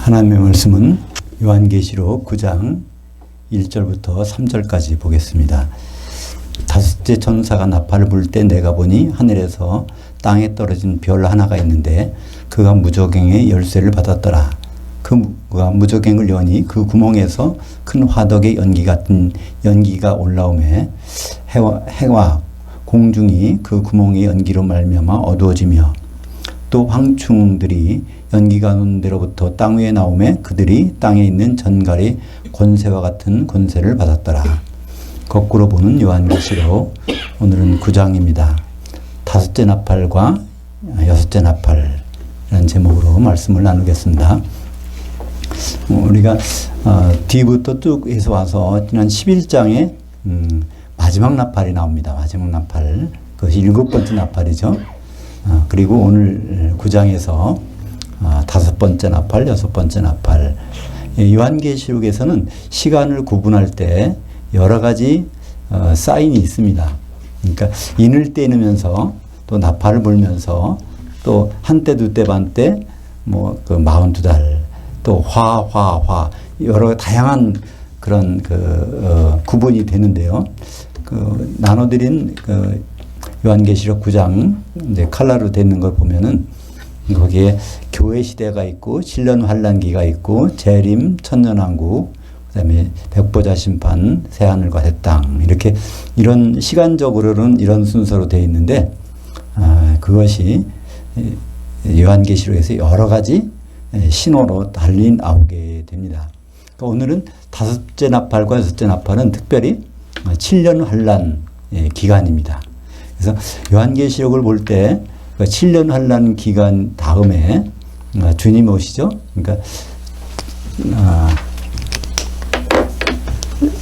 하나님의 말씀은 요한계시록 9장 1절부터 3절까지 보겠습니다. 다섯째 천사가 나팔을 불 때 내가 보니 하늘에서 땅에 떨어진 별 하나가 있는데 그가 무저갱의 열쇠를 받았더라. 그가 무저갱을 여니 그 구멍에서 큰 화덕의 연기 같은 연기가 올라오매 해와 공중이 그 구멍의 연기로 말미암아 어두워지며 또 황충들이 연기가 나는 데로부터 땅 위에 나오매 그들이 땅에 있는 전갈의 권세와 같은 권세를 받았더라. 거꾸로 보는 요한계시록 오늘은 9장입니다. 다섯째 나팔과 여섯째 나팔이라는 제목으로 말씀을 나누겠습니다. 우리가 뒤부터 쭉 해서 와서 지난 11장에 마지막 나팔이 나옵니다. 마지막 나팔. 그것이 7번째 나팔이죠. 그리고 오늘 9장에서 다섯 번째 나팔, 여섯 번째 나팔. 요한계시록에서는 시간을 구분할 때 여러 가지 사인이 있습니다. 그러니까 인을 떼누면서 또 나팔을 불면서 또 한때, 두때, 반때, 뭐 그 42달, 또 화 여러 다양한 그런 구분이 되는데요. 나눠드린 요한계시록 9장 이제 칼라로 되는 걸 보면은 거기에 교회 시대가 있고 7년 환란기가 있고 재림, 천년왕국, 그다음에 백보자 심판, 새하늘과 새 땅 이렇게 이런 시간적으로는 이런 순서로 되어 있는데 그것이 요한계시록에서 여러 가지 신호로 달리 나오게 됩니다. 그러니까 오늘은 다섯째 나팔과 여섯째 나팔은 특별히 7년 환란 기간입니다. 그래서 요한계시록을 볼 때 7년 환란 기간 다음에 주님 오시죠. 그러니까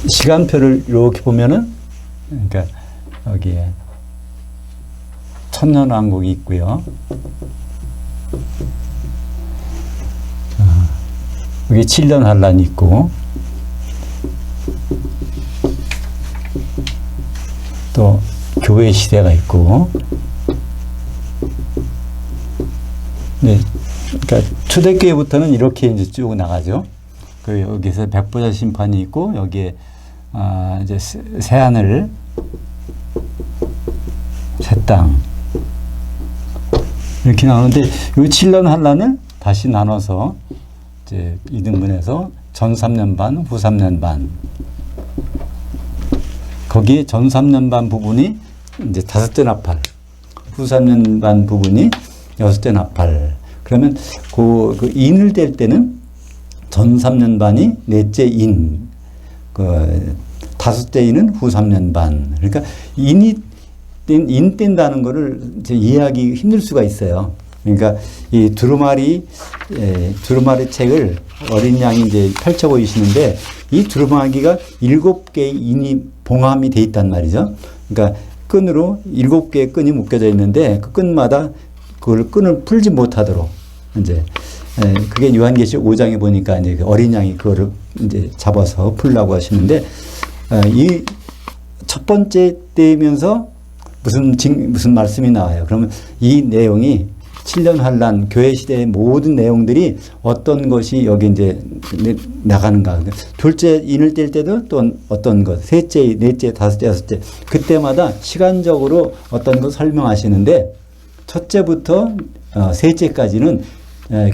시간표를 이렇게 보면은 그러니까 여기에 천년왕국이 있고요. 여기 7년 환란이 있고 또 교회 시대가 있고 네, 그러니까 초대교회부터는 이렇게 이제 쭉 나가죠. 여기서 백보자 심판이 있고 여기에 이제 새하늘, 새 땅 이렇게 나오는데 이 7년 환란을 다시 나눠서 이제 2등분해서 전 3년 반, 후 3년 반. 거기에 전 3년 반 부분이 이제 다섯째 나팔, 후 3년 반 부분이 여섯째 나팔. 그러면 그 인을 뗄 때는 전 3년 반이 넷째 인, 다섯째 인은 후 3년 반. 그러니까 인 뗀다는 거를 이제 이해하기 힘들 수가 있어요. 그러니까 이 두루마리 책을 어린 양이 이제 펼쳐 보이시는데 이 두루마기가 7개의 인이 봉함이 돼 있단 말이죠. 그러니까 끈으로 7개의 끈이 묶여져 있는데 그 끈마다 그걸 끈을 풀지 못하도록 이제 그게 요한계시록 5장에 보니까 이제 어린 양이 그거를 이제 잡아서 풀라고 하시는데 이 첫 번째 때면서 무슨 말씀이 나와요. 그러면 이 내용이 7년 환란 교회 시대의 모든 내용들이 어떤 것이 여기 이제 나가는가. 둘째 인을 뗄 때도 또 어떤 것, 셋째, 넷째, 다섯째, 여섯째 그때마다 시간적으로 어떤 것 설명하시는데 첫째부터 셋째까지는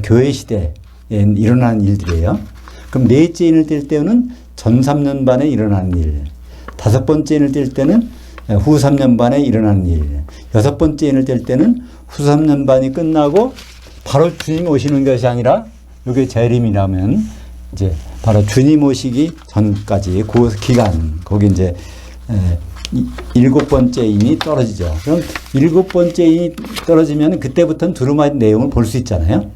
교회 시대에 일어나는 일들이에요. 그럼 넷째 인을 뗄 때는 전 3년 반에 일어나는 일, 다섯 번째 인을 뗄 때는 후 3년 반에 일어나는 일, 여섯 번째 인을 뗄 때는 후 3년 반이 끝나고 바로 주님 오시는 것이 아니라 이게 재림이라면 이제 바로 주님 오시기 전까지 그 기간 거기 이제 7번째 인이 떨어지죠. 그럼 7번째 인이 떨어지면 그때부터는 두루마리 내용을 볼 수 있잖아요.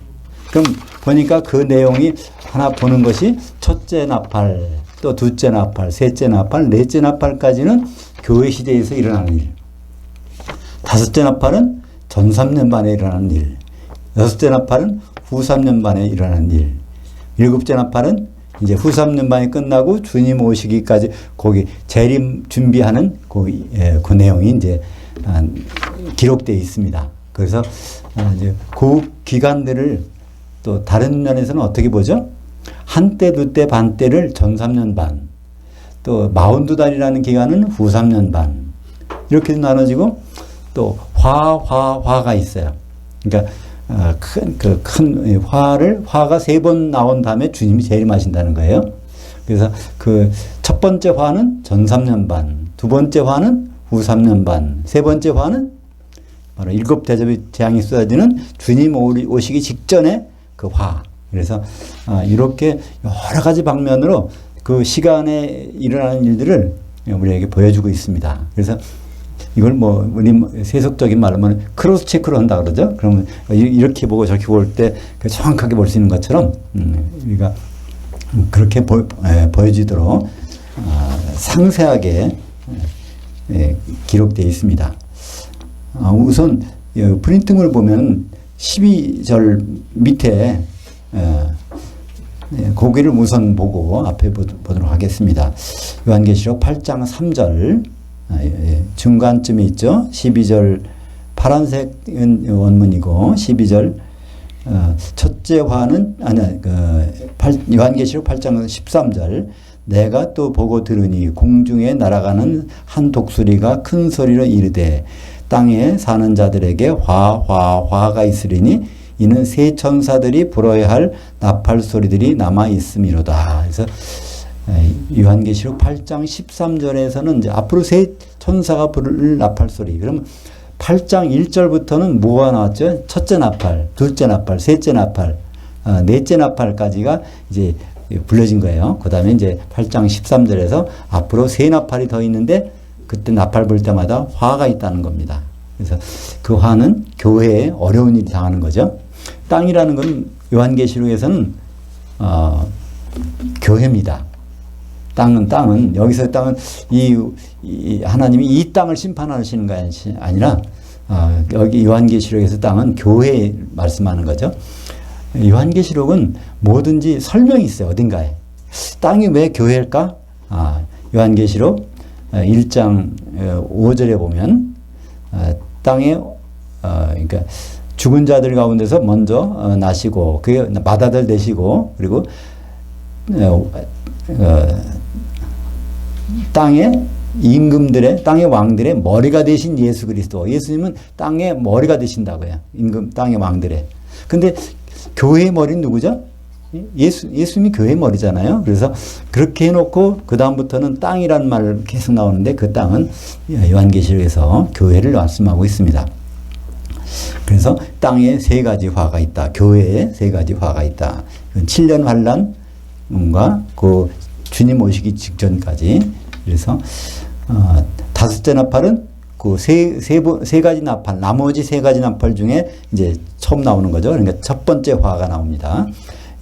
그럼 보니까 그 내용이 하나 보는 것이 첫째 나팔, 또 둘째 나팔, 셋째 나팔, 넷째 나팔까지는 교회 시대에서 일어나는 일. 다섯째 나팔은 전 3년 반에 일어나는 일. 여섯째 나팔은 후 3년 반에 일어나는 일. 일곱째 나팔은 이제 후 3년 반이 끝나고 주님 오시기까지 거기 재림 준비하는 그 내용이 이제 기록되어 있습니다. 그래서 이제 그 기간들을 또 다른 면에서는 어떻게 보죠? 한때, 두때, 반때를 전 3년 반, 또 42달이라는 기간은 후 3년 반, 이렇게 나눠지고 또 화가 있어요. 그러니까 큰 화가 3번 나온 다음에 주님이 재림하신다는 거예요. 그래서 그 첫 번째 화는 전 3년 반, 두 번째 화는 후 3년 반, 세 번째 화는 바로 7 대접의 재앙이 쏟아지는 주님 오시기 직전에 그 화. 그래서 이렇게 여러 가지 방면으로 그 시간에 일어나는 일들을 우리에게 보여주고 있습니다. 그래서 이걸 뭐 우리 세속적인 말로 하면 크로스 체크로 한다 그러죠. 그러면 이렇게 보고 저렇게 볼 때 정확하게 볼 수 있는 것처럼 우리가 그렇게 보여지도록 상세하게 기록되어 있습니다. 우선 프린팅을 보면 12절 밑에 고기를 우선 보고 앞에 보도록 하겠습니다. 요한계시록 8장 3절 중간쯤에 있죠. 12절 파란색 원문이고 12절 첫째 화는 요한계시록 8장 13절 내가 또 보고 들으니 공중에 날아가는 한 독수리가 큰 소리로 이르되 땅에 사는 자들에게 화가 있으리니 이는 세 천사들이 불어야 할 나팔 소리들이 남아 있음이로다. 그래서 요한계시록 8장 13절에서는 이제 앞으로 세 천사가 부를 나팔 소리. 그럼 8장 1절부터는 뭐가 나왔죠? 첫째 나팔, 둘째 나팔, 셋째 나팔, 넷째 나팔까지가 이제 불려진 거예요. 그 다음에 이제 8장 13절에서 앞으로 세 나팔이 더 있는데 그때 나팔 불 때마다 화가 있다는 겁니다. 그래서 그 화는 교회에 어려운 일이 당하는 거죠. 땅이라는 건 요한계시록에서는 교회입니다. 땅은 여기서 땅은 이 하나님이 이 땅을 심판하시는 것이 아니라 여기 요한계시록에서 땅은 교회 말씀하는 거죠. 요한계시록은 뭐든지 설명이 있어요. 어딘가에. 땅이 왜 교회일까? 요한계시록 1장 5절에 보면 땅에 그러니까 죽은 자들 가운데서 먼저 나시고 그게 맏아들 되시고 그리고 땅의 임금들의 땅의 왕들의 머리가 되신 예수 그리스도. 예수님은 땅의 머리가 되신다고요. 임금 땅의 왕들의. 근데 교회의 머리는 누구죠? 예수님이 교회의 머리잖아요. 그래서 그렇게 해놓고 그 다음부터는 땅이라는 말 계속 나오는데 그 땅은 요한계시록에서 교회를 말씀하고 있습니다. 그래서 땅에 세 가지 화가 있다. 교회에 세 가지 화가 있다. 7년 환란과 그 주님 오시기 직전까지. 그래서 다섯째 나팔은 그 세 가지 나팔, 나머지 세 가지 나팔 중에 이제 처음 나오는 거죠. 그러니까 첫 번째 화가 나옵니다.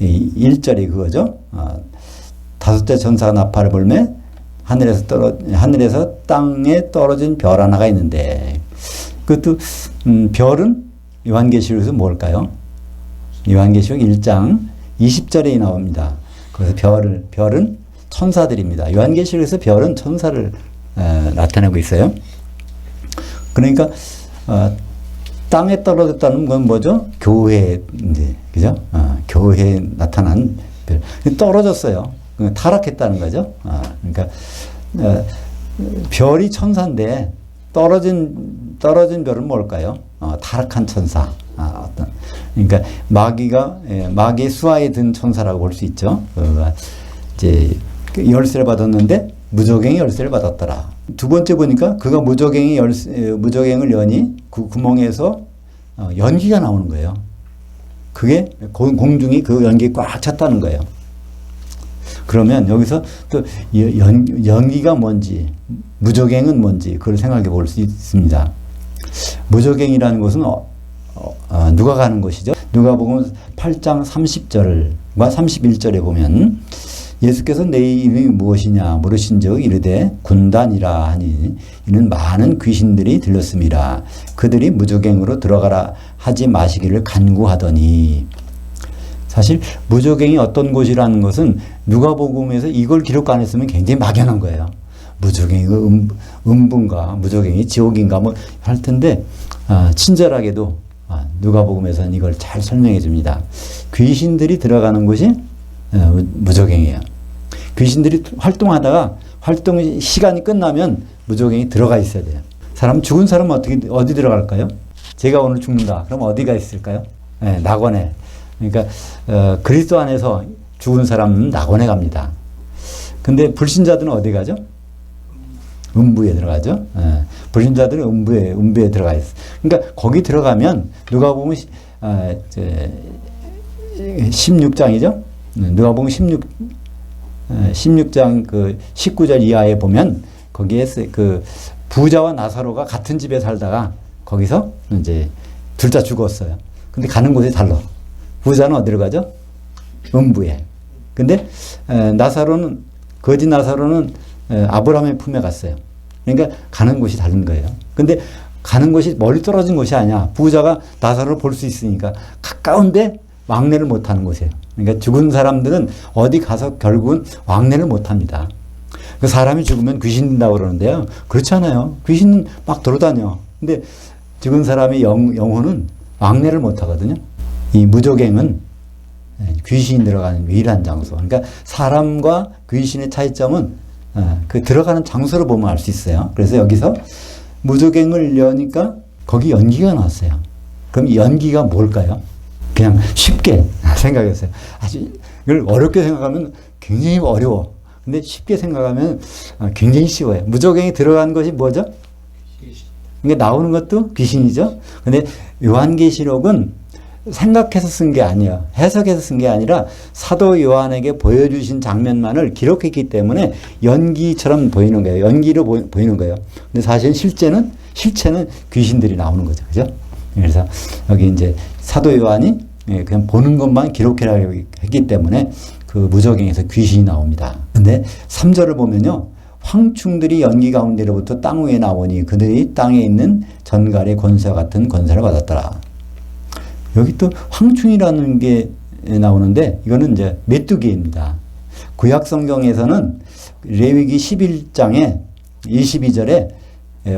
1절이 그거죠. 다섯째 천사가 나팔을 불매 하늘에서 땅에 떨어진 별 하나가 있는데 그것도 별은 요한계시록에서 뭘까요? 요한계시록 1장 20절에 나옵니다. 그래서 별은 천사들입니다. 요한계시록에서 별은 천사를 나타내고 있어요. 그러니까 땅에 떨어졌다는 건 뭐죠? 교회 이제 그죠? 교회에 나타난 별 떨어졌어요. 타락했다는 거죠. 그러니까 별이 천사인데 떨어진 별은 뭘까요? 타락한 천사. 그러니까 마귀의 수하에 든 천사라고 볼 수 있죠. 이제 열쇠를 받았는데 무저갱이 열쇠를 받았더라. 두 번째 보니까 그가 무저갱을 여니 그 구멍에서 연기가 나오는 거예요. 그게 공중이 그 연기 꽉 찼다는 거예요. 그러면 여기서 또 연기가 뭔지 무저갱은 뭔지 그걸 생각해 볼 수 있습니다. 무저갱이라는 것은 누가 가는 곳이죠? 누가복음 8장 30절과 31절에 보면 예수께서 내 이름이 무엇이냐 물으신즉 이르되 군단이라 하니 이는 많은 귀신들이 들렸음이라. 그들이 무저갱으로 들어가라 하지 마시기를 간구하더니. 사실 무저갱이 어떤 곳이라는 것은 누가복음에서 이걸 기록 안 했으면 굉장히 막연한 거예요. 무저갱이 음부인가 무저갱이 지옥인가 뭐 할 텐데 친절하게도 누가복음에서는 이걸 잘 설명해 줍니다. 귀신들이 들어가는 곳이 무저갱이에요. 귀신들이 활동하다가 활동 시간이 끝나면 무저갱이 들어가 있어야 돼요. 죽은 사람은 어디 들어갈까요? 제가 오늘 죽는다. 그럼 어디가 있을까요? 네, 낙원에. 그러니까 그리스도 안에서 죽은 사람은 낙원에 갑니다. 근데 불신자들은 어디 가죠? 음부에 들어가죠. 예. 불신자들은 음부에 들어가 있어. 그러니까 거기 들어가면 누가 보면 16장이죠. 누가 보면 16장 그 19절 이하에 보면 거기에 그 부자와 나사로가 같은 집에 살다가 거기서 이제 둘 다 죽었어요. 근데 가는 곳이 달라. 부자는 어디로 가죠? 음부에. 근데 거지 나사로는 아브라함의 품에 갔어요. 그러니까 가는 곳이 다른 거예요. 근데 가는 곳이 멀리 떨어진 곳이 아니야. 부자가 나사로를 볼 수 있으니까 가까운데 왕래를 못하는 곳이에요. 그러니까 죽은 사람들은 어디 가서 결국은 왕래를 못합니다. 그 사람이 죽으면 귀신 든다고 그러는데요. 그렇지 않아요. 귀신은 막 돌아다녀. 근데 죽은 사람의 영혼은 왕래를 못하거든요. 이 무조갱은 귀신이 들어가는 유일한 장소. 그러니까 사람과 귀신의 차이점은 그 들어가는 장소로 보면 알 수 있어요. 그래서 여기서 무조갱을 여니까 거기 연기가 나왔어요. 그럼 연기가 뭘까요? 그냥 쉽게 생각했어요. 이걸 어렵게 생각하면 굉장히 어려워. 근데 쉽게 생각하면 굉장히 쉬워요. 무조갱이 들어간 것이 뭐죠? 그러니까 나오는 것도 귀신이죠. 근데 요한계시록은 생각해서 쓴 게 아니에요. 해석해서 쓴 게 아니라 사도 요한에게 보여주신 장면만을 기록했기 때문에 연기처럼 보이는 거예요. 연기로 보이는 거예요. 근데 사실 실체는 귀신들이 나오는 거죠. 그죠? 그래서 여기 이제 사도 요한이 그냥 보는 것만 기록해라고 했기 때문에 그 무저갱에서 귀신이 나옵니다. 근데 3절을 보면요. 황충들이 연기 가운데로부터 땅 위에 나오니 그들이 땅에 있는 전갈의 권세와 같은 권세를 받았더라. 여기 또 황충이라는 게 나오는데 이거는 이제 메뚜기입니다. 구약 성경에서는 레위기 11장에 22절에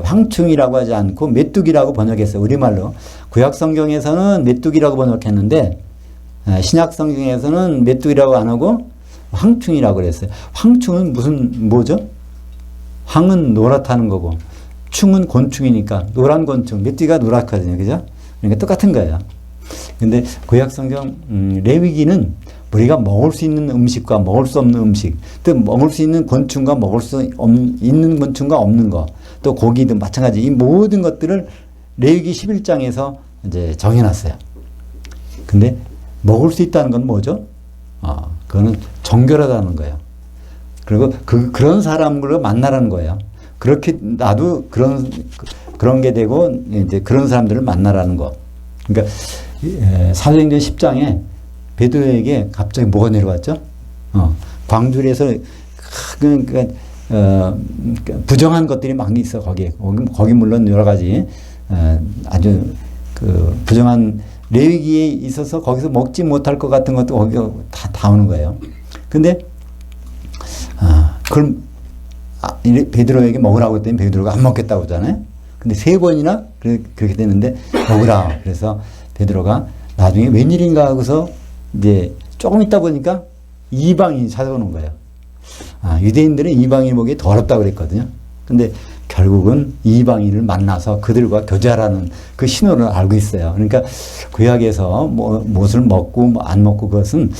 황충이라고 하지 않고 메뚜기라고 번역했어요. 우리말로. 구약 성경에서는 메뚜기라고 번역했는데 신약 성경에서는 메뚜기라고 안 하고 황충이라고 그랬어요. 황충은 뭐죠? 황은 노랗다는 거고 충은 곤충이니까 노란 곤충. 메뚜기가 노랗거든요. 그죠? 그러니까 똑같은 거예요. 근데 구약 성경 레위기는 우리가 먹을 수 있는 음식과 먹을 수 없는 음식, 또 먹을 수 있는 곤충과 먹을 수 있는 곤충과 없는 거, 또 고기도 마찬가지 이 모든 것들을 레위기 11장에서 이제 정해놨어요. 근데 먹을 수 있다는 건 뭐죠? 그거는 정결하다는 거예요. 그리고 그런 사람들을 만나라는 거예요. 그렇게 나도 그런 게 되고 이제 그런 사람들을 만나라는 거. 그러니까 사도행전 10장에 베드로에게 갑자기 뭐가 내려왔죠? 광주리에서 그러니까 부정한 것들이 많이 있어 거기에. 거기 물론 여러 가지 아주 그 부정한 레위기에 있어서 거기서 먹지 못할 것 같은 것도 거기 다 오는 거예요. 근데 그걸 베드로에게 먹으라고 했더니 베드로가 안 먹겠다고 하잖아요. 근데 3번이나 그렇게 됐는데 먹으라. 그래서 베드로가 나중에 웬일인가 하고서 이제 조금 있다 보니까 이방인이 찾아오는 거예요. 유대인들은 이방인 보기 더럽다고 그랬거든요. 근데 결국은 이방인을 만나서 그들과 교제하라는 그 신호를 알고 있어요. 그러니까 구약에서 무엇을 먹고 안 먹고 그것은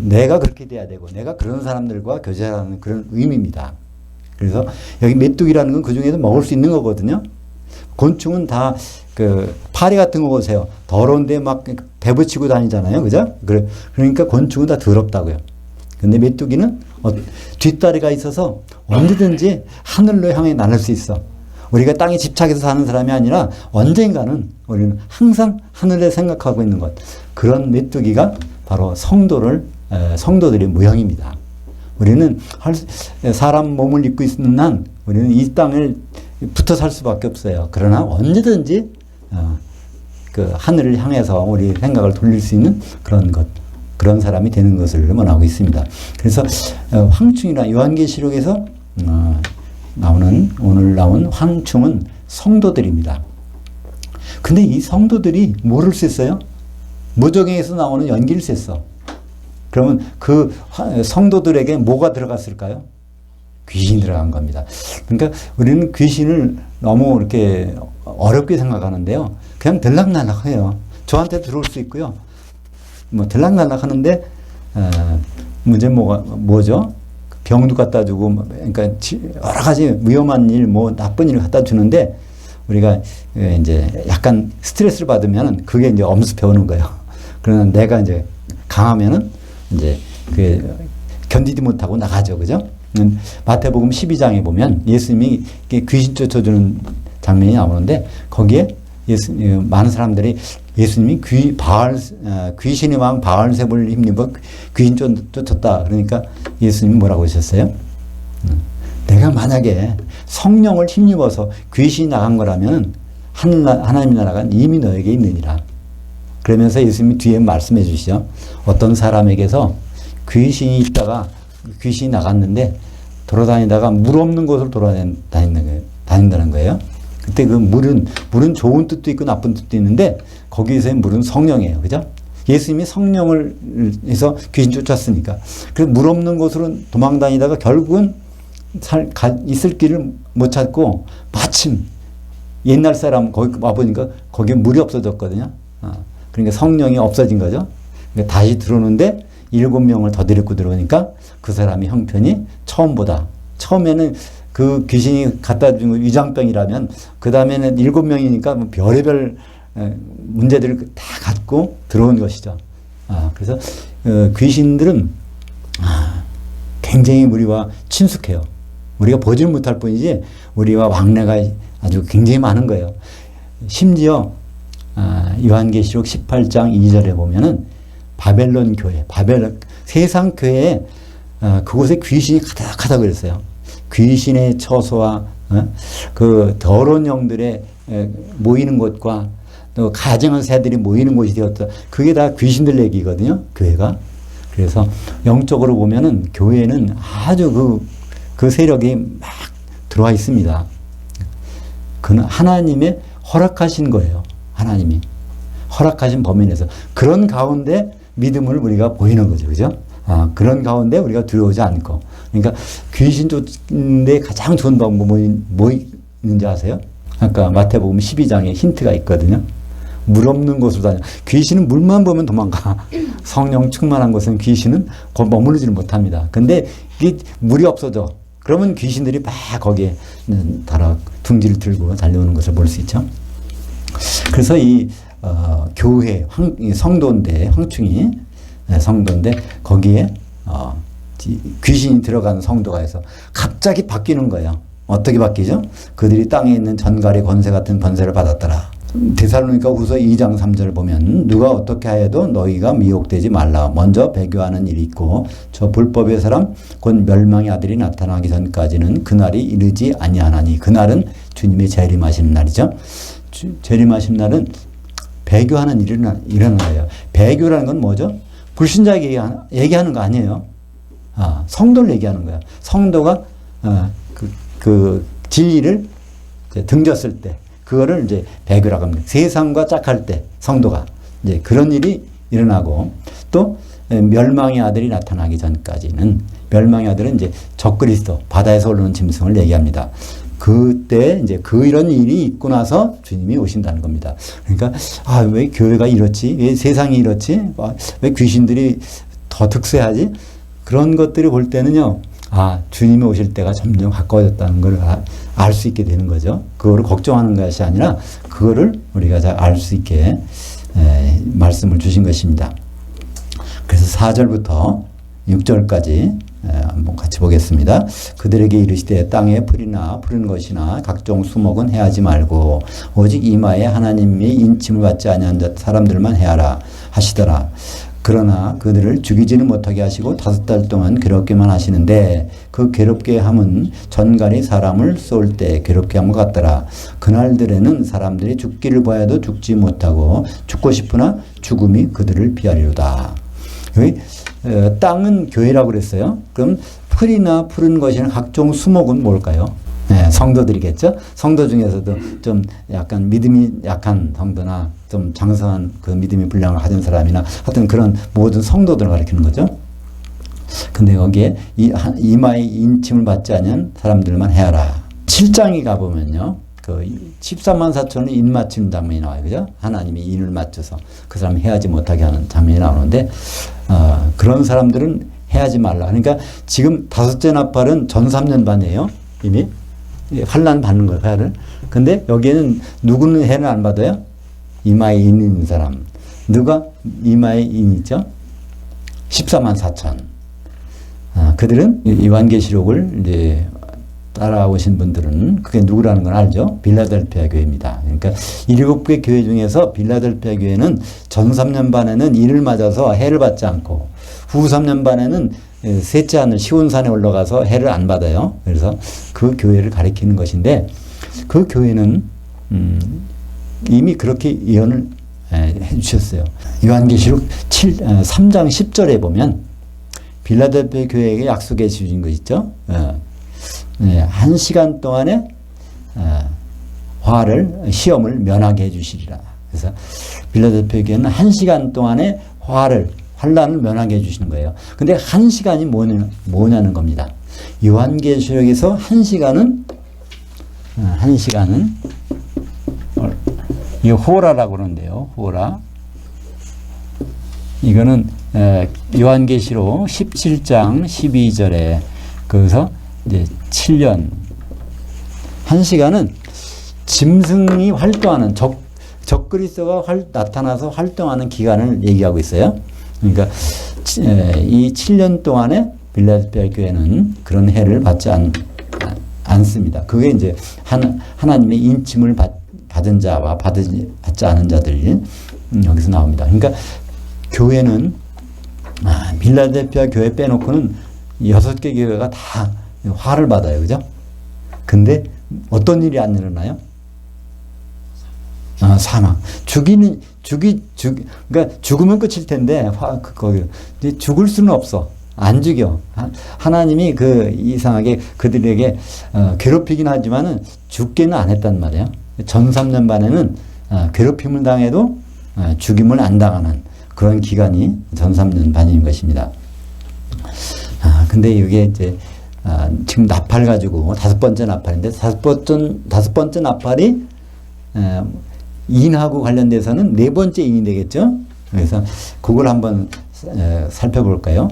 내가 그렇게 돼야 되고 내가 그런 사람들과 교제하라는 그런 의미입니다. 그래서 여기 메뚜기라는 건 그 중에서 먹을 수 있는 거거든요. 곤충은 다 파리 같은 거 보세요. 더러운데 막 배부치고 다니잖아요. 그죠? 그러니까 곤충은 다 더럽다고요. 근데 메뚜기는 뒷다리가 있어서 언제든지 하늘로 향해 날을 수 있어. 우리가 땅에 집착해서 사는 사람이 아니라 언젠가는 우리는 항상 하늘에 생각하고 있는 것. 그런 메뚜기가 바로 성도들의 모형입니다. 우리는 사람 몸을 입고 있는 한 우리는 이 땅을 붙어 살 수밖에 없어요. 그러나 언제든지 그 하늘을 향해서 우리 생각을 돌릴 수 있는 그런 사람이 되는 것을 원하고 있습니다. 그래서 황충이나 요한계시록에서 오늘 나온 황충은 성도들입니다. 근데 이 성도들이 뭐를 썼어요? 무적행에서 나오는 연기를 썼어. 그러면 그 성도들에게 뭐가 들어갔을까요? 귀신이 들어간 겁니다. 그러니까 우리는 귀신을 너무 이렇게 어렵게 생각하는데요. 그냥 들락날락해요. 저한테 들어올 수 있고요. 뭐 들락날락 하는데 문제 뭐죠? 병도 갖다 주고, 그러니까 여러 가지 위험한 일, 뭐 나쁜 일을 갖다 주는데 우리가 이제 약간 스트레스를 받으면 그게 이제 엄습해 오는 거예요. 그러나 내가 이제 강하면은 이제 그 견디지 못하고 나가죠, 그죠? 마태복음 12장에 보면 예수님이 귀신 쫓아주는 장면이 나오는데 거기에 많은 사람들이 예수님이 귀신의 왕 바알세불을 힘입어 귀신 쫓았다. 그러니까 예수님이 뭐라고 하셨어요? 내가 만약에 성령을 힘입어서 귀신이 나간 거라면 하나님 나라가 이미 너에게 있느니라. 그러면서 예수님이 뒤에 말씀해 주시죠. 어떤 사람에게서 귀신이 있다가 귀신이 나갔는데 돌아다니다가 물 없는 곳을 다닌다는 거예요. 그때 그 물은 좋은 뜻도 있고 나쁜 뜻도 있는데 거기에서의 물은 성령이에요. 그죠? 예수님이 성령을 해서 귀신 쫓았으니까. 그래서 물 없는 곳으로 도망다니다가 결국은 있을 길을 못 찾고 마침 옛날 사람 거기 와보니까 거기에 물이 없어졌거든요. 그러니까 성령이 없어진 거죠. 그러니까 다시 들어오는데 7명을 더 데리고 들어오니까 그 사람이 형편이 처음에는 그 귀신이 갖다 준 위장병이라면 그 다음에는 7명이니까 뭐 별의별 문제들을 다 갖고 들어온 것이죠. 그래서 귀신들은 굉장히 우리와 친숙해요. 우리가 보질 못할 뿐이지 우리와 왕래가 아주 굉장히 많은 거예요. 심지어 요한계시록 18장 2절에 보면은 바벨론 교회, 세상 교회에 그곳에 귀신이 가득하다고 그랬어요. 귀신의 처소와 그 더러운 영들의 모이는 곳과 또 가증한 새들이 모이는 곳이 되었다. 그게 다 귀신들 얘기거든요. 교회가. 그래서 영적으로 보면은 교회는 아주 그 세력이 막 들어와 있습니다. 그는 하나님의 허락하신 거예요. 하나님이 허락하신 범위 내에서 그런 가운데 믿음을 우리가 보이는 거죠. 그죠? 그런 가운데 우리가 두려워하지 않고. 그러니까 귀신 쫓는데 가장 좋은 방법이 뭐 있는지 아세요? 아까 마태복음 12장에 힌트가 있거든요. 물 없는 곳으로 다녀. 귀신은 물만 보면 도망가. 성령 충만한 곳은 귀신은 머무르지를 못합니다. 근데 이게 물이 없어져. 그러면 귀신들이 막 거기에 둥지를 들고 달려오는 것을 볼 수 있죠. 그래서 이 교회 성도인데 황충이 성도인데 거기에 귀신이 들어간 성도가 해서 갑자기 바뀌는 거예요. 어떻게 바뀌죠? 그들이 땅에 있는 전갈의 권세 같은 권세를 받았더라. 데살로니가 후서 2장 3절을 보면 누가 어떻게 하여도 너희가 미혹되지 말라. 먼저 배교하는 일이 있고 저 불법의 사람 곧 멸망의 아들이 나타나기 전까지는 그날이 이르지 아니하나니. 그날은 주님의 재림하시는 날이죠. 재림하시는 날은 배교하는 일이 일어나는 거예요. 배교라는 건 뭐죠? 불신자에게 얘기하는 거 아니에요. 성도를 얘기하는 거야. 성도가 그 진리를 등졌을 때 그거를 이제 배교라고 합니다. 세상과 짝할 때 성도가 이제 그런 일이 일어나고 또 멸망의 아들이 나타나기 전까지는 멸망의 아들은 이제 적그리스도 바다에서 올라오는 짐승을 얘기합니다. 그때 이제 이런 일이 있고 나서 주님이 오신다는 겁니다. 그러니까 왜 교회가 이렇지? 왜 세상이 이렇지? 왜 귀신들이 더 득세하지? 그런 것들을 볼 때는요. 주님이 오실 때가 점점 가까워졌다는 걸 알 수 있게 되는 거죠. 그거를 걱정하는 것이 아니라 그거를 우리가 잘 알 수 있게 말씀을 주신 것입니다. 그래서 4절부터 6절까지 한번 같이 보겠습니다. 그들에게 이르시되 땅에 풀이나 푸른 것이나 각종 수목은 해하지 말고 오직 이마에 하나님의 인침을 받지 아니한 사람들만 해하라 하시더라. 그러나 그들을 죽이지는 못하게 하시고 5달 동안 괴롭게만 하시는데 그 괴롭게 함은 전갈이 사람을 쏠 때 괴롭게 함과 같더라. 그날들에는 사람들이 죽기를 보아도 죽지 못하고 죽고 싶으나 죽음이 그들을 피하리로다. 여기 땅은 교회라고 그랬어요. 그럼 풀이나 푸른 것이나 각종 수목은 뭘까요? 네, 성도들이겠죠. 성도 중에서도 좀 약간 믿음이 약한 성도나 좀 장성한 그 믿음의 분량을 가진 사람이나 하여튼 그런 모든 성도들을 가리키는 거죠. 근데 여기에 이마에 인침을 받지 않은 사람들만 해하라. 7장에 가보면요. 그 14만 4천의 인맞춤 장면이 나와요. 그죠? 하나님이 인을 맞춰서 그 사람 해하지 못하게 하는 장면이 나오는데, 그런 사람들은 해하지 말라. 그러니까 지금 다섯째 나팔은 전 3년 반이에요. 이미. 환란 받는 거예요, 해를. 근데 여기에는 누구는 해를 안 받아요? 이마에 인 있는 사람. 누가 이마에 인 있죠? 14만 4천. 그들은 요한계시록을 이제 따라오신 분들은 그게 누구라는 건 알죠? 빌라델피아 교회입니다. 그러니까 7개 교회 중에서 빌라델피아 교회는 전 3년 반에는 인을 맞아서 해를 받지 않고 후 3년 반에는 셋째 하늘 시온산에 올라가서 해를 안 받아요. 그래서 그 교회를 가리키는 것인데 그 교회는 이미 그렇게 예언을 해 주셨어요. 요한계시록 3장 10절에 보면 빌라델피아 교회에게 약속해 주신 거 있죠. 1시간 동안에 시험을 면하게 해 주시리라. 그래서 빌라델피아 교회는 1시간 동안에 환란을 면하게 해주시는 거예요. 근데 1시간이 뭐냐는 겁니다. 요한계시록에서 1시간은 이 호라라고 그러는데요. 호라. 이거는 요한계시록 17장 12절에 거기서 이제 7년 1시간은 짐승이 활동하는 적그리스도가 나타나서 활동하는 기간을 얘기하고 있어요. 그러니까 이 7년 동안에 빌라델피아 교회는 그런 해를 받지 않습니다. 그게 이제 하나님의 인침을 받은 자와 받지 않은 자들이 여기서 나옵니다. 그러니까 교회는 빌라델피아 교회 빼놓고는 6개 교회가 다 화를 받아요. 그죠? 근데 어떤 일이 안 일어나요? 사망. 그러니까 죽으면 끝일 텐데, 죽을 수는 없어. 안 죽여. 하나님이 이상하게 그들에게, 괴롭히긴 하지만은 죽게는 안 했단 말이에요. 전 3년 반에는, 괴롭힘을 당해도, 죽임을 안 당하는 그런 기간이 전 3년 반인 것입니다. 근데 이게 이제, 지금 나팔 가지고 5번째 나팔인데, 5번째 나팔이, 인하고 관련돼서는 4번째 인이 되겠죠. 그래서 그걸 한번 살펴볼까요?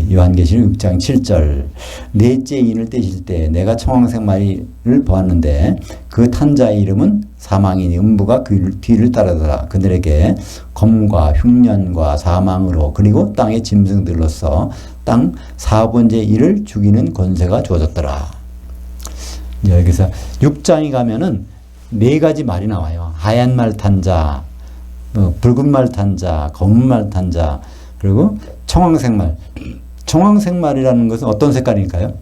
요한계시록 6장 7절. 넷째 인을 떼실 때 내가 청황색 마리를 보았는데 그 탄 자의 이름은 사망이니 음부가 그 뒤를 따르더라. 그들에게 검과 흉년과 사망으로 그리고 땅의 짐승들로서 땅 4번째 일을 죽이는 권세가 주어졌더라. 여기서 6장에 가면은 4가지 말이 나와요. 하얀 말 탄 자, 붉은 말 탄 자, 검은 말 탄 자, 그리고 청황색 말. 청황색 말이라는 것은 어떤 색깔일까요?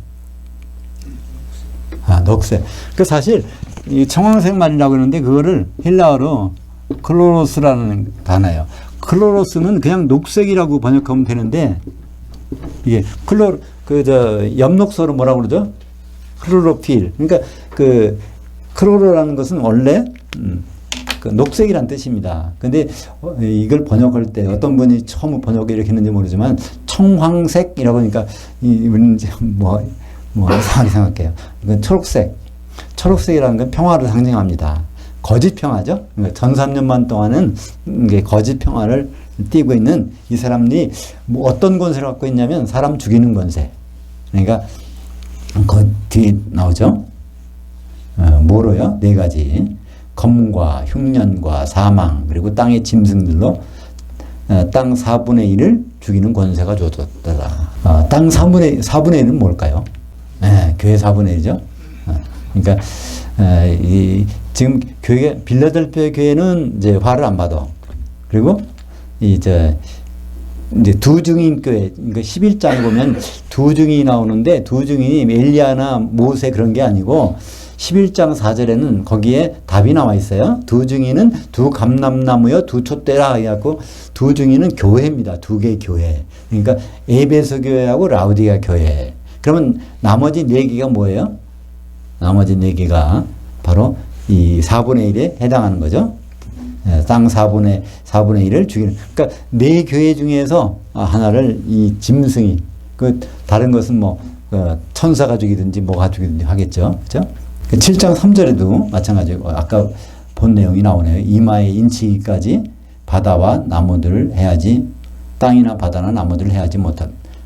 녹색. 사실 이 청황색 말이라고 하는데 그거를 헬라어로 클로로스라는 단어예요. 클로로스는 그냥 녹색이라고 번역하면 되는데 이게 엽록소로 뭐라고 그러죠? 클로로필. 그러니까 클로로라는 것은 원래 녹색이란 뜻입니다. 근데 이걸 번역할 때 어떤 분이 처음 번역을 이렇게 했는지 모르지만 청황색이라고 하니까 우리는 이상하게 생각해요. 이건 초록색. 초록색이라는 건 평화를 상징합니다. 거짓 평화죠. 그러니까 전 3년만 동안은 이게 거짓 평화를 띠고 있는 이 사람들이 어떤 권세를 갖고 있냐면 사람 죽이는 권세. 그러니까 그 뒤에 나오죠. 뭐로요? 4가지. 검과 흉년과 사망 그리고 땅의 짐승들로 땅 4분의 1을 죽이는 권세가 주어졌더라. 땅 4분의 1은 뭘까요? 교회 4분의 1이죠. 그러니까 지금 빌라델피아 교회는 이제 화를 안 받아. 그리고 이제 두 증인 교회, 그러니까 11장에 보면 두 증인이 나오는데 두 증인이 엘리야나 모세 그런 게 아니고 11장 4절에는 거기에 답이 나와 있어요. 두 증인은 두 감람나무여 두 촛대라 해갖고 두 증인은 교회입니다. 2개의 교회. 그러니까 에베소 교회하고 라우디가 교회. 그러면 나머지 4개가 뭐예요? 나머지 4개가 바로 이 4분의 1에 해당하는 거죠. 땅 4분의 1을 죽이는. 그러니까 4교회 중에서 하나를 이 짐승이, 그 다른 것은 뭐 천사가 죽이든지 뭐가 죽이든지 하겠죠. 그죠? 7장 3절에도 마찬가지고 아까 본 내용이 나오네요. 이마에 인치기까지 바다와 나무들을 해야지, 땅이나 바다나 나무들을 해야지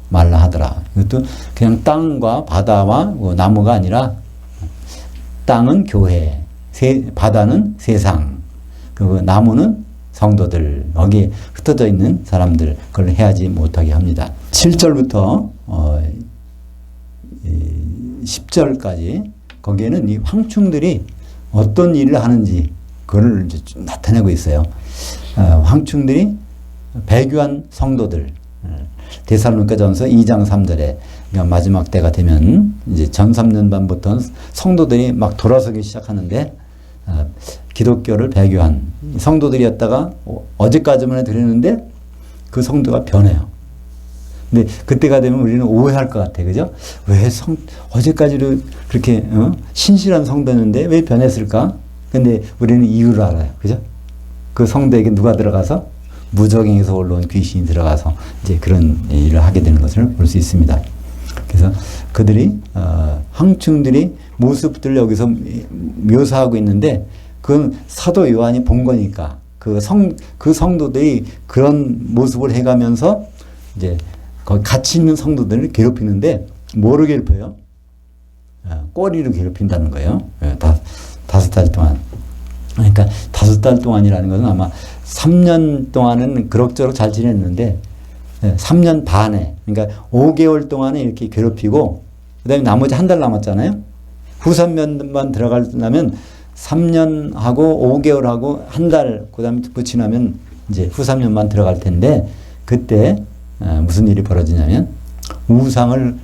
말라 하더라. 이것도 그냥 땅과 바다와 나무가 아니라 땅은 교회, 바다는 세상, 그리고 나무는 성도들, 여기에 흩어져 있는 사람들, 그걸 해야지 못하게 합니다. 7절부터 10절까지 거기에는 이 황충들이 어떤 일을 하는지 그걸 이제 좀 나타내고 있어요. 황충들이 배교한 성도들, 데살로니가전서 2장 3절에 마지막 때가 되면 이제 전 3년반부터 성도들이 막 돌아서기 시작하는데, 기독교를 배교한 성도들이었다가 어제까지만 드렸는데 그 성도가 변해요. 근데 그때가 되면 우리는 오해할 것 같아. 그죠? 왜 어제까지도 그렇게 신실한 성도였는데 왜 변했을까? 근데 우리는 이유를 알아요. 그죠? 그 성도에게 누가 들어가서? 무적행에서 올라온 귀신이 들어가서 이제 그런 일을 하게 되는 것을 볼 수 있습니다. 그래서 그들이, 황충들이 모습들을 여기서 묘사하고 있는데, 그건 사도 요한이 본 거니까, 그 성도들이 그런 모습을 해가면서 이제 거기 같이 있는 성도들을 괴롭히는데, 뭐로 괴롭혀요? 꼬리로 괴롭힌다는 거예요. 5달 동안. 그러니까 5달 동안이라는 것은 아마 3년 동안은 그럭저럭 잘 지냈는데, 3년 반에, 그러니까 5개월 동안에 이렇게 괴롭히고, 그 다음에 나머지 한 달 남았잖아요. 후 3년만 들어가려면 3년하고 5개월하고 한 달, 그 다음에 붙이면 이제 후 3년만 들어갈 텐데, 그때 무슨 일이 벌어지냐면 우상을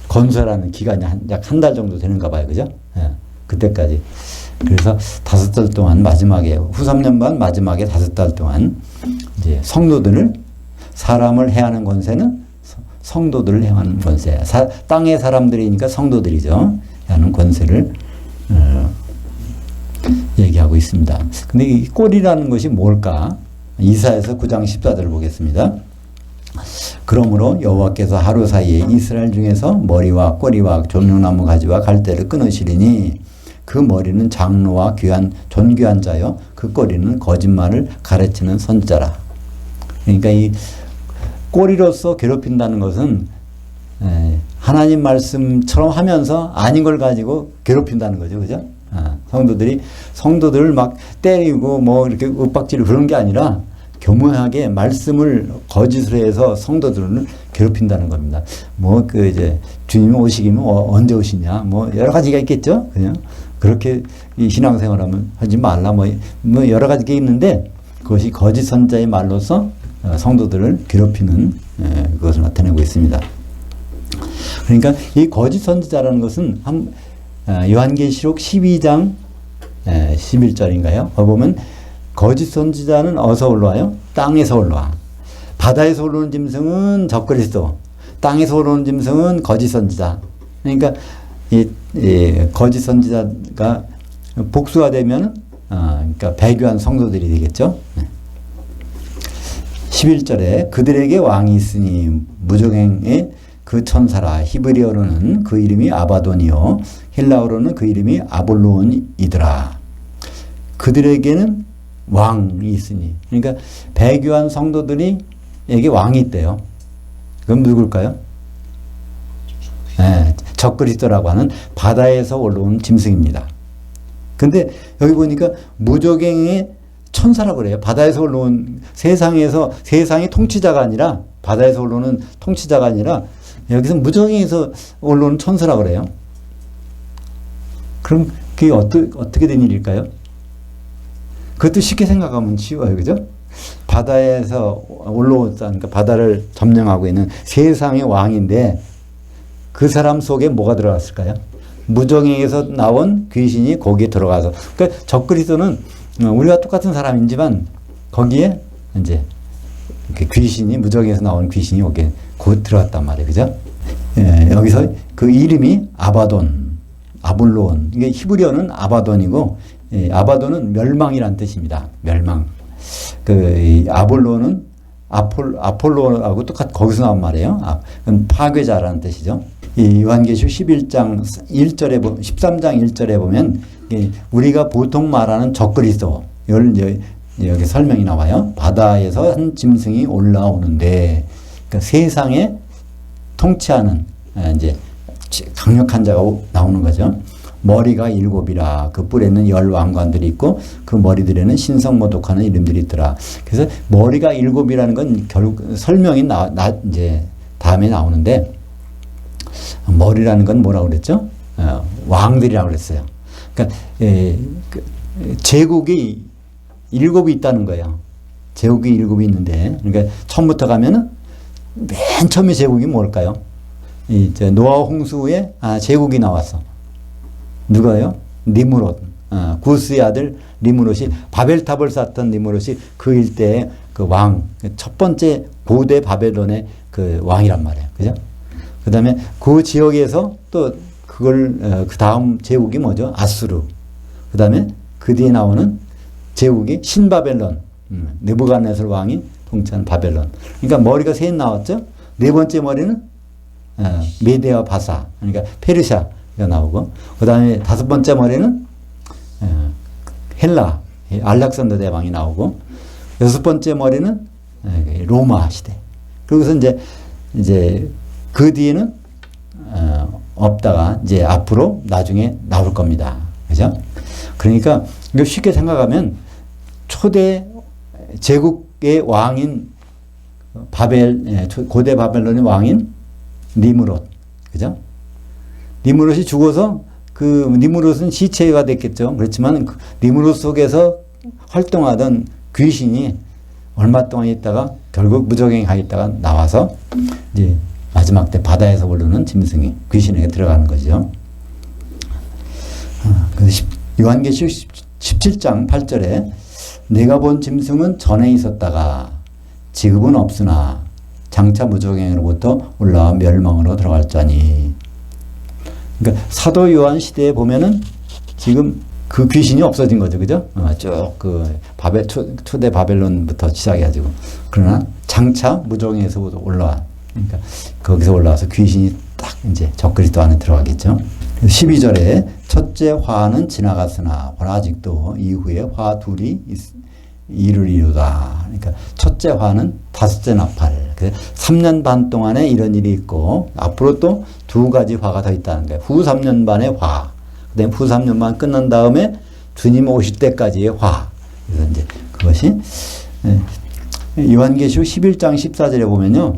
건설하는 기간이 약 한 달 정도 되는가 봐요. 그죠? 그때까지. 그래서 5달 동안 마지막에, 후 3년 반 마지막에 5달 동안 이제 성도들을, 사람을 해하는 권세는 성도들을 해하는 권세. 땅의 사람들이니까 성도들이죠. 하는 권세를 얘기하고 있습니다. 근데 이 꼴이라는 것이 뭘까? 이사야서 9장 14절을 보겠습니다. 그러므로 여호와께서 하루 사이에 이스라엘 중에서 머리와 꼬리와 종려나무 가지와 갈대를 끊으시리니 그 머리는 장로와 존귀한 자요, 그 꼬리는 거짓말을 가르치는 선지자라. 그러니까 이 꼬리로서 괴롭힌다는 것은 하나님 말씀처럼 하면서 아닌 걸 가지고 괴롭힌다는 거죠. 그죠? 성도들을 막 때리고 뭐 이렇게 윽박지르고 그런 게 아니라 교묘하게 말씀을 거짓으로 해서 성도들을 괴롭힌다는 겁니다. 뭐 이제 주님 오시기면 언제 오시냐, 뭐 여러 가지가 있겠죠. 그냥 그렇게 이 신앙생활하면 하지 말라, 뭐 여러 가지가 있는데, 그것이 거짓 선자의 말로서 성도들을 괴롭히는 그것을 나타내고 있습니다. 그러니까 이 거짓 선지자라는 것은 요한계시록 12장 11절인가요? 보면 거짓 선지자는 어디서 올라와요? 땅에서 올라와. 바다에서 올라오는 짐승은 적그리스도, 땅에서 올라오는 짐승은 거짓 선지자. 그러니까 이 거짓 선지자가 복수가 되면 그러니까 배교한 성도들이 되겠죠. 11절에 그들에게 왕이 있으니 무적행의 그 천사라. 히브리어로는 그 이름이 아바돈이요, 헬라어로는 그 이름이 아볼론이더라. 그들에게는 왕이 있으니, 그러니까 배교한 성도들이에게 왕이 있대요. 그럼 누굴까요? 적그리스도라고 하는 바다에서 올라온 짐승입니다. 근데 여기 보니까 무적행의 천사라고 그래요. 바다에서 올라온, 세상의 통치자가 아니라, 바다에서 올라오는 통치자가 아니라 여기서 무적행에서 올라오는 천사라고 그래요. 그럼 그게 어떻게 된 일일까요? 그것도 쉽게 생각하면 쉬워요. 그죠? 바다에서 올라오니까 바다를 점령하고 있는 세상의 왕인데, 그 사람 속에 뭐가 들어갔을까요? 무적행에서 나온 귀신이 거기에 들어가서. 그러니까 적그리스도는 우리와 똑같은 사람이지만 거기에 이제 귀신이, 무적행에서 나온 귀신이 여기에 곧 들어갔단 말이에요. 그죠? 여기서 그 이름이 아바돈, 아볼론. 이게 히브리어는 아바돈이고, 아바돈은 멸망이란 뜻입니다. 멸망. 이 아볼론은 아폴로하고 거기서 나온 말이에요. 그건 파괴자라는 뜻이죠. 이 요한계시록 13장 1절에 보면 우리가 보통 말하는 적그리스도 여기 설명이 나와요. 바다에서 한 짐승이 올라오는데 그러니까 세상에 통치하는 이제 강력한 자가 나오는 거죠. 머리가 7이라 그 뿔에는 10 왕관들이 있고 그 머리들에는 신성모독하는 이름들이 있더라. 그래서 머리가 7이라는 건 결국 설명이 이제 다음에 나오는데 머리라는 건 뭐라고 그랬죠? 왕들이라고 그랬어요. 그러니까 제국이 7이 있다는 거예요. 제국이 7이 있는데 그러니까 처음부터 가면은 맨 처음에 제국이 뭘까요? 노아 홍수에 제국이 나왔어. 누가요? 니므롯. 구스의 아들 니므롯이 바벨탑을 쌓던 니므롯이 그 일대의 그 왕, 첫 번째 고대 바벨론의 그 왕이란 말이에요. 그죠? 그 다음에 그 지역에서 또 그걸, 그 다음 제국이 뭐죠? 아수르. 그 다음에 그 뒤에 나오는 제국이 신바벨론. 느부갓네살 왕이 통치한 바벨론. 그러니까 머리가 셋 나왔죠? 네 번째 머리는 메데와 바사. 그러니까 페르시아가 나오고, 그 다음에 다섯 번째 머리는 헬라, 알렉산더 대왕이 나오고, 여섯 번째 머리는 로마 시대. 그리고서 이제 그 뒤에는 없다가 이제 앞으로 나중에 나올 겁니다. 그죠? 그러니까 이거 쉽게 생각하면 초대 제국의 왕인 고대 바벨론의 왕인 니므롯. 그죠? 니므롯이 죽어서 그 니므롯은 시체가 됐겠죠. 그렇지만 그 니므롯 속에서 활동하던 귀신이 얼마 동안 있다가 결국 무적행이 가 있다가 나와서 이제 마지막 때 바다에서 오르는 짐승이 귀신에게 들어가는 거죠. 요한계시록 17장 8절에 내가 본 짐승은 전에 있었다가 지금은 없으나 장차 무적행으로부터 올라와 멸망으로 들어갈 자니. 그러니까 사도 요한 시대에 보면은 지금 그 귀신이 없어진 거죠. 그죠? 쭉 초대 바벨론부터 시작해가지고. 그러나 장차 무적행에서부터 올라와. 그러니까 거기서 올라와서 귀신이 딱 이제 적그리스도 안에 들어가겠죠. 12절에 첫째 화는 지나갔으나 아직도 이후에 화 둘이 이르리로다. 그러니까 첫째 화는 다섯째 나팔. 3년 반 동안에 이런 일이 있고 앞으로 또 두 가지 화가 더 있다는 거예요. 후 3년 반의 화. 그다음에 후 3년 반 끝난 다음에 주님 오실 때까지의 화. 그래서 이제 그것이 요한계시록 11장 14절에 보면요.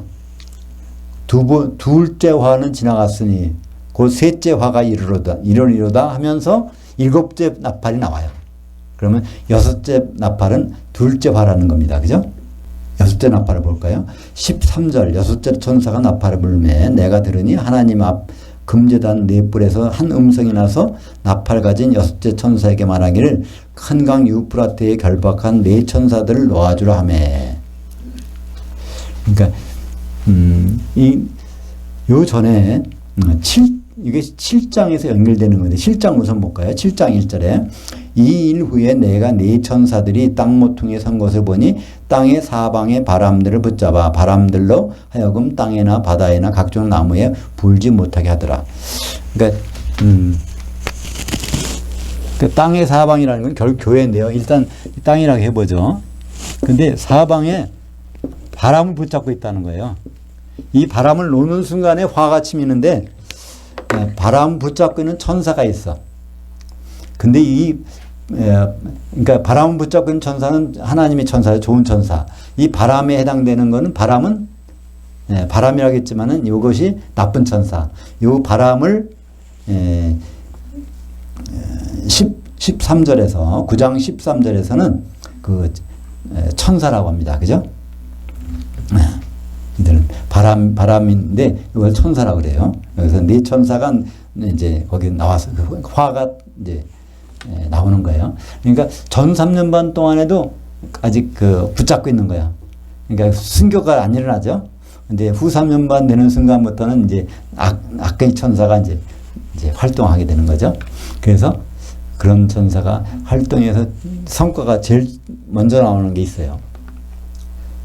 둘째 화는 지나갔으니 곧 셋째 화가 이르리로다 하면서 일곱째 나팔이 나와요. 그러면 여섯째 나팔은 둘째 화라는 겁니다. 그죠? 여섯째 나팔을 볼까요? 13절 여섯째 천사가 나팔을 불매 내가 들으니 하나님 앞 금제단 네 뿔에서 한 음성이 나서 나팔 가진 여섯째 천사에게 말하기를 큰 강 유프라테에 결박한 네 천사들을 놓아주라 하매. 그러니까 요 전에 이게 7장에서 연결되는 건데 7장 우선 볼까요? 7장 1절에 이 일 후에 내가 네 천사들이 땅 모퉁이에 선 것을 보니 땅의 사방의 바람들을 붙잡아 바람들로 하여금 땅에나 바다에나 각종 나무에 불지 못하게 하더라. 그러니까 그 땅의 사방이라는 건 결국 교회인데요. 일단 땅이라고 해보죠. 근데 사방에 바람을 붙잡고 있다는 거예요. 이 바람을 놓는 순간에 화가 치미는데 바람 붙잡고 있는 천사가 있어. 근데 그러니까 바람 붙잡고 있는 천사는 하나님의 천사예요. 좋은 천사. 이 바람에 해당되는 거는 바람은 바람이라고 했지만은 이것이 나쁜 천사. 이 바람을 13절에서 9장 13절에서는 그 천사라고 합니다. 그죠? 이들은 바람인데 이걸 천사라고 그래요. 그래서 네 천사가 이제 거기 나와서 그 화가 이제 나오는 거예요. 그러니까 전 3년 반 동안에도 아직 그 붙잡고 있는 거야. 그러니까 순교가 안 일어나죠. 근데 후 3년 반 되는 순간부터는 이제 악의 천사가 이제 이제 활동하게 되는 거죠. 그래서 그런 천사가 활동해서 성과가 제일 먼저 나오는 게 있어요.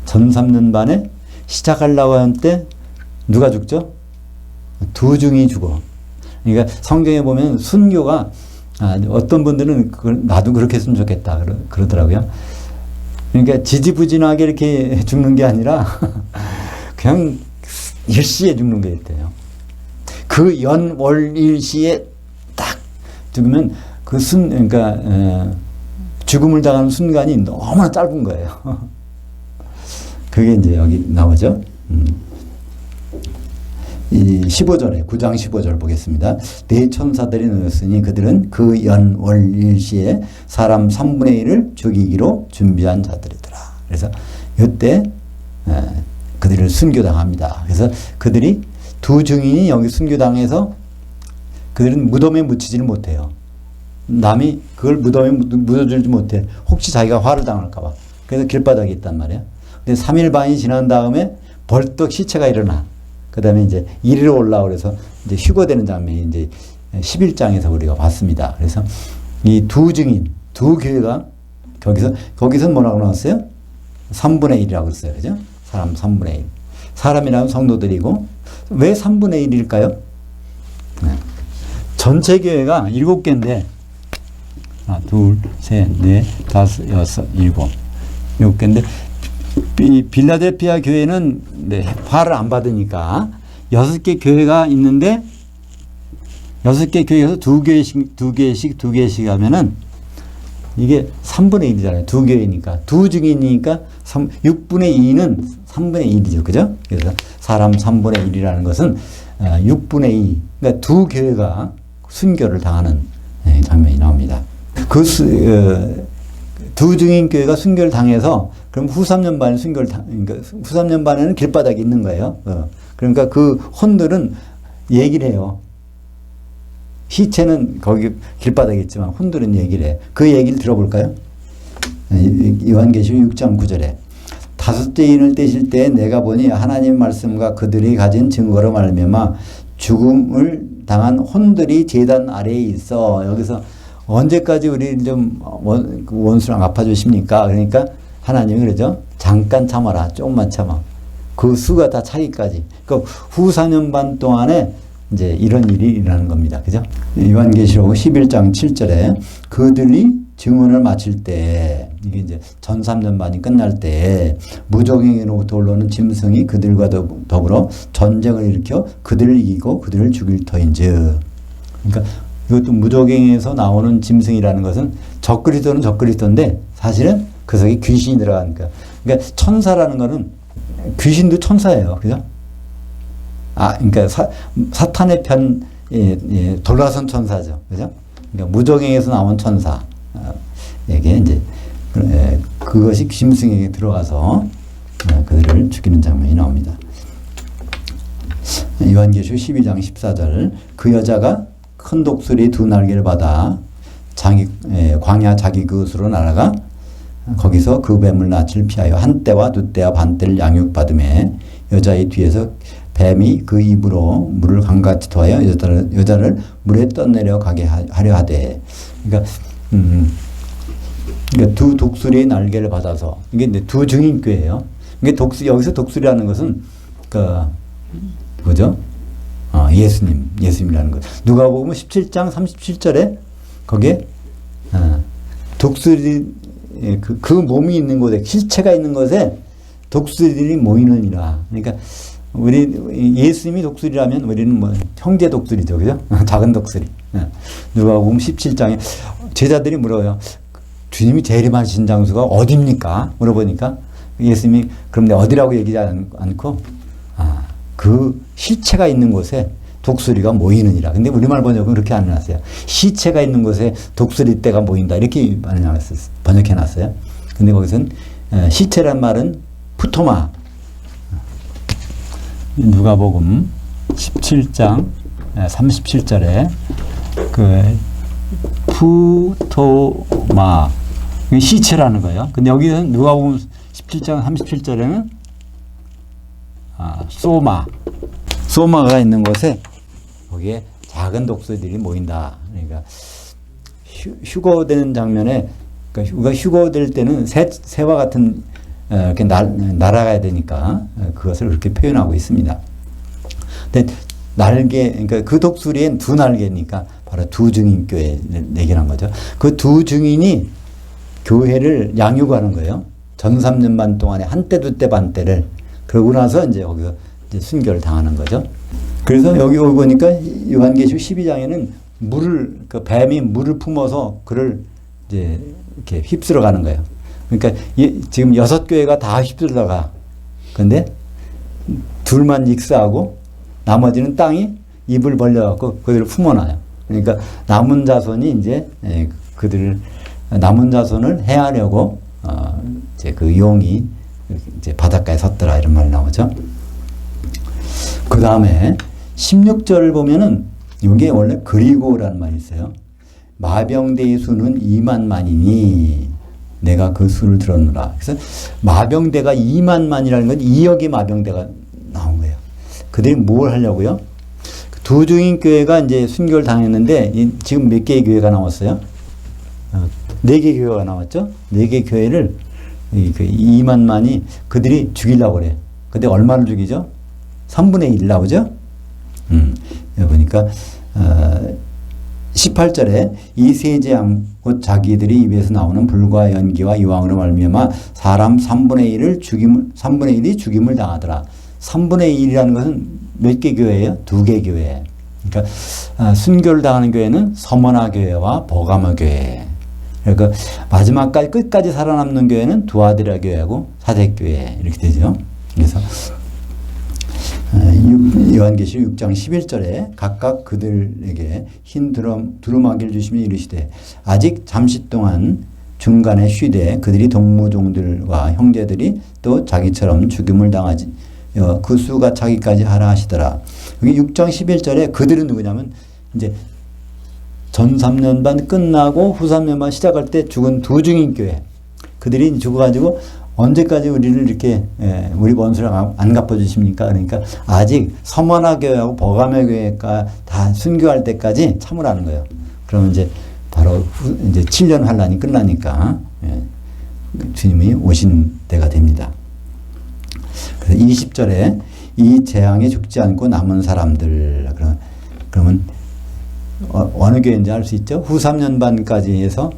전 3년 반에 시작하려고 할 때 누가 죽죠? 두 중이 죽어. 그러니까 성경에 보면 순교가 어떤 분들은 그걸 나도 그렇게 했으면 좋겠다 그러더라고요. 그러니까 지지부진하게 이렇게 죽는 게 아니라 그냥 일시에 죽는 게 있대요. 그 연월일시에 딱 죽으면 그러니까 죽음을 당하는 순간이 너무나 짧은 거예요. 그게 이제 여기 나오죠. 이 15절에 9장 15절 보겠습니다. 네 천사들이 놓였으니 그들은 그 연월일시에 사람 3분의 1을 죽이기로 준비한 자들이더라. 그래서 이때 그들을 순교당합니다. 그래서 그들이 두 증인이 여기 순교당해서 그들은 무덤에 묻히지를 못해요. 남이 그걸 무덤에 묻어주지 못해. 혹시 자기가 화를 당할까 봐. 그래서 길바닥에 있단 말이에요. 근데 3일 반이 지난 다음에 벌떡 시체가 일어나. 그 다음에 이제 이리로 올라오고 그래서 이제 휴거되는 장면이 이제 11장에서 우리가 봤습니다. 그래서 이 두 증인, 두 교회가 거기서 뭐라고 나왔어요? 3분의 1이라고 했어요. 그죠? 사람 3분의 1. 사람이라면 성도들이고, 왜 3분의 1일까요? 네. 전체 교회가 7개인데, 하나, 둘, 셋, 넷, 다섯, 여섯, 일곱. 7개인데, 빌라델피아 교회는 화를 안 받으니까 6개 교회가 있는데 6개 교회에서 2개씩 하면은 이게 3분의 1이잖아요. 두 교회니까. 두 증인이니까 6분의 2는 3분의 1이죠. 그죠? 그래서 사람 3분의 1이라는 것은 6분의 2. 그러니까 두 교회가 순교를 당하는 장면이 나옵니다. 두 증인 교회가 순교를 당해서 그럼 후 3년 반에 그러니까 후 3년 반에는 길바닥에 있는 거예요. 그러니까 그 혼들은 얘기를 해요. 시체는 거기 길바닥에 있지만 혼들은 얘기를 해. 그 얘기를 들어볼까요? 요한계시록 6장 9절에 다섯째 인을 떼실 때 내가 보니 하나님 말씀과 그들이 가진 증거로 말미암아 죽음을 당한 혼들이 제단 아래에 있어. 여기서 언제까지 우리 좀 원수랑 아파주십니까? 그러니까 하나님이 그러죠. 잠깐 참아라. 조금만 참아. 그 수가 다 차기까지. 그 후 4년 반 동안에 이제 이런 일이 일어나는 겁니다. 그죠? 요한계시록 11장 7절에 그들이 증언을 마칠 때, 이게 이제 전 3년 반이 끝날 때 무적행으로부터 올라오는 짐승이 그들과 더불어 전쟁을 일으켜 그들을 이기고 그들을 죽일 터인즉. 그러니까 이것도 무적행에서 나오는 짐승이라는 것은 적그리스도는 적그리스도인데 사실은 그 속에 귀신이 들어가니까. 그러니까 천사라는 거는 귀신도 천사예요. 그죠? 그러니까 사탄의 편, 돌아선 천사죠. 그죠? 그러니까 무적행에서 나온 천사. 에게 이제, 그것이 짐승에게 들어가서 그들을 죽이는 장면이 나옵니다. 요한계시록 12장 14절. 그 여자가 큰 독수리 두 날개를 받아 광야 자기 그것으로 날아가 거기서 그 뱀을 낯을 피하여 한 때와 두 때와 반 때를 양육받음에 여자의 뒤에서 뱀이 그 입으로 물을 강같이 토하여 여자를 물에 떠내려 가게 하려 하되. 그러니까 두 독수리의 날개를 받아서 이게 이제 두 증인교예요. 이게 여기서 독수리라는 것은 뭐죠? 예수님이라는 것. 누가복음 17장 37절에 거기에 독수리 그 몸이 있는 곳에 실체가 있는 곳에 독수리들이 모이느니라. 그러니까 우리 예수님이 독수리라면 우리는 뭐 형제 독수리죠, 그죠? 작은 독수리. 누가복음 17장에 제자들이 물어요. 주님이 재림하신 장소가 어디입니까? 물어보니까 예수님이 그럼 내가 어디라고 얘기하지 않고 그 시체가 있는 곳에 독수리가 모이느니라. 근데 우리말 번역은 그렇게 안 해놨어요. 시체가 있는 곳에 독수리 떼가 모인다. 이렇게 번역해놨어요. 근데 거기서는 시체란 말은 푸토마. 누가복음 17장 37절에 그 푸토마 시체라는 거예요. 근데 여기는 누가복음 17장 37절에는 소마가 있는 곳에 거기에 작은 독수리들이 모인다. 그러니까 휴거되는 장면에, 그러니까 우리가 휴거될 때는 새와 같은 이렇게 날아가야 되니까 그것을 그렇게 표현하고 있습니다. 근데 날개, 그러니까 그 독수리엔 두 날개니까 바로 두 증인교회 얘기한 거죠. 그 두 증인이 교회를 양육하는 거예요. 전 3년 반 동안에 한때 두 때 반 때를. 그러고 나서 이제 거기서 이제 순교를 당하는 거죠. 그래서 여기 보니까 요한계시록 12장에는 그 뱀이 물을 품어서 그를 이제 이렇게 휩쓸어 가는 거예요. 그러니까 지금 6교회가 다 휩쓸러 가. 근데 둘만 익사하고 나머지는 땅이 입을 벌려갖고 그들을 품어놔요. 그러니까 남은 자손이 이제 남은 자손을 해하려고 이제 그 용이 이제 바닷가에 섰더라 이런 말이 나오죠. 그 다음에 16절을 보면은 이게 원래 그리고라는 말이 있어요. 마병대의 수는 2만만이니 내가 그 수를 들었노라. 그래서 마병대가 2만만이라는 건 2억의 마병대가 나온 거예요. 그들이 뭘 하려고요? 두 증인교회가 이제 순교를 당했는데 지금 몇 개의 교회가 나왔어요? 4개 교회가 나왔죠? 4개 교회를 2만만이 그들이 죽이려고 그래요. 근데 얼마를 죽이죠? 3분의 1 나오죠? 여기 보니까 18절에 이 세 재앙 곧 자기들이 입에서 나오는 불과 연기와 유황으로 말미암아 사람 3분의 1이 죽임을 당하더라. 3분의 1이라는 것은 몇 개 교회예요? 2개 교회. 그러니까 순교를 당하는 교회는 서머나 교회와 버가모 교회. 그러니까 마지막까지 끝까지 살아남는 교회는 두아디라 교회하고 사대 교회 이렇게 되죠. 그래서 요한계시록 6장 11절에 각각 그들에게 흰 두루마기를 주시며 이르시되 아직 잠시 동안 중간에 쉬되 그들이 동무종들과 형제들이 또 자기처럼 죽임을 당하지 그 수가 차기까지 하라 하시더라. 여기 6장 11절에 그들은 누구냐면 이제 전 3년 반 끝나고 후 3년 반 시작할 때 죽은 두 증인교회. 그들이 죽어가지고 언제까지 우리를 이렇게 우리 원수를 안 갚아주십니까? 그러니까 아직 서머나 교회하고 버가모 교회가 다 순교할 때까지 참으라는 거예요. 그러면 이제 바로 이제 7년 환란이 끝나니까 주님이 오신 때가 됩니다. 그래서 20절에 이 재앙에 죽지 않고 남은 사람들 그러면 어느 교회인지 알 수 있죠? 후 3년 반까지 해서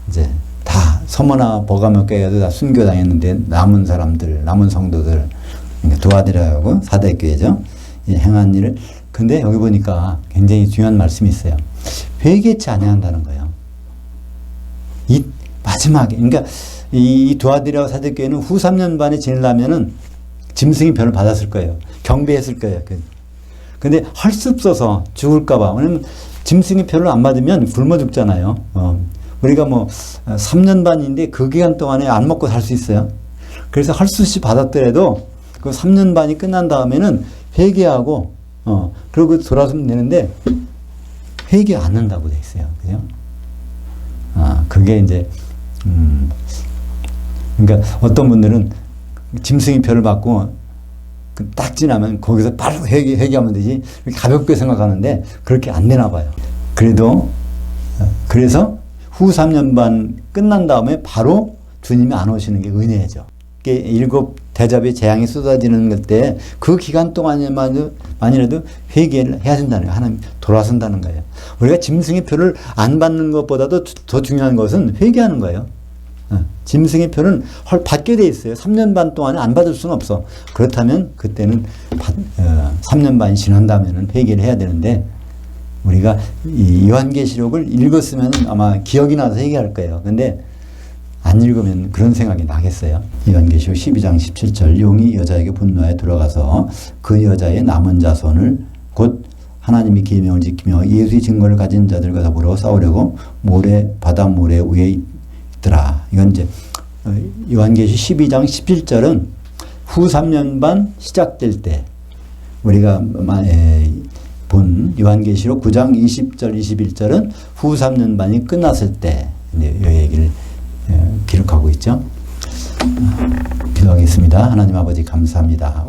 이제 다 서머나 버가모 교회도 다 순교당했는데 남은 사람들, 남은 성도들, 그러니까 두아디라하고 사대교회죠. 행한 일을. 근데 여기 보니까 굉장히 중요한 말씀이 있어요. 회개치 아니한다는 거예요. 이 마지막에, 그러니까 이 두아디라와 사대교회는 후 3년 반에 지내려면은 짐승의 변을 받았을 거예요. 경배했을 거예요. 근데 할 수 없어서 죽을까봐. 왜냐면 짐승의 표를 안 받으면 굶어 죽잖아요. 우리가 뭐 3년 반인데 그 기간 동안에 안 먹고 살 수 있어요. 그래서 할 수 없이 받았더라도 그 3년 반이 끝난 다음에는 회개하고 그러고 돌아서면 되는데 회개 안 한다고 돼 있어요. 그죠? 그게 이제 그러니까 어떤 분들은 짐승의 표를 받고 딱 지나면 거기서 바로 회개하면 되지 가볍게 생각하는데 그렇게 안 되나 봐요. 그래서 후 3년 반 끝난 다음에 바로 주님이 안 오시는 게 은혜죠. 7 대접의 재앙이 쏟아지는 때 그 기간 동안에만이라도 회개를 해야 된다는 거예요. 하나님 돌아선다는 거예요. 우리가 짐승의 표를 안 받는 것보다도 더 중요한 것은 회개하는 거예요. 짐승의 표는 받게 돼 있어요. 3년 반 동안에 안 받을 수는 없어. 그렇다면 그때는 3년 반이 지난다면 회개를 해야 되는데 우리가 이 요한계시록을 읽었으면 아마 기억이 나서 회개할 거예요. 근데 안 읽으면 그런 생각이 나겠어요. 요한계시록 12장 17절 용이 여자에게 분노하여 들어가서 그 여자의 남은 자손을 곧 하나님이 계명을 지키며 예수의 증거를 가진 자들과 더불어 싸우려고 바다 모래 위에 있더라. 이건 이제 요한계시 12장 17절은 후 3년 반 시작될 때 우리가 본 요한계시록 9장 20절 21절은 후 3년 반이 끝났을 때 이 얘기를 기록하고 있죠. 기도하겠습니다. 하나님 아버지 감사합니다.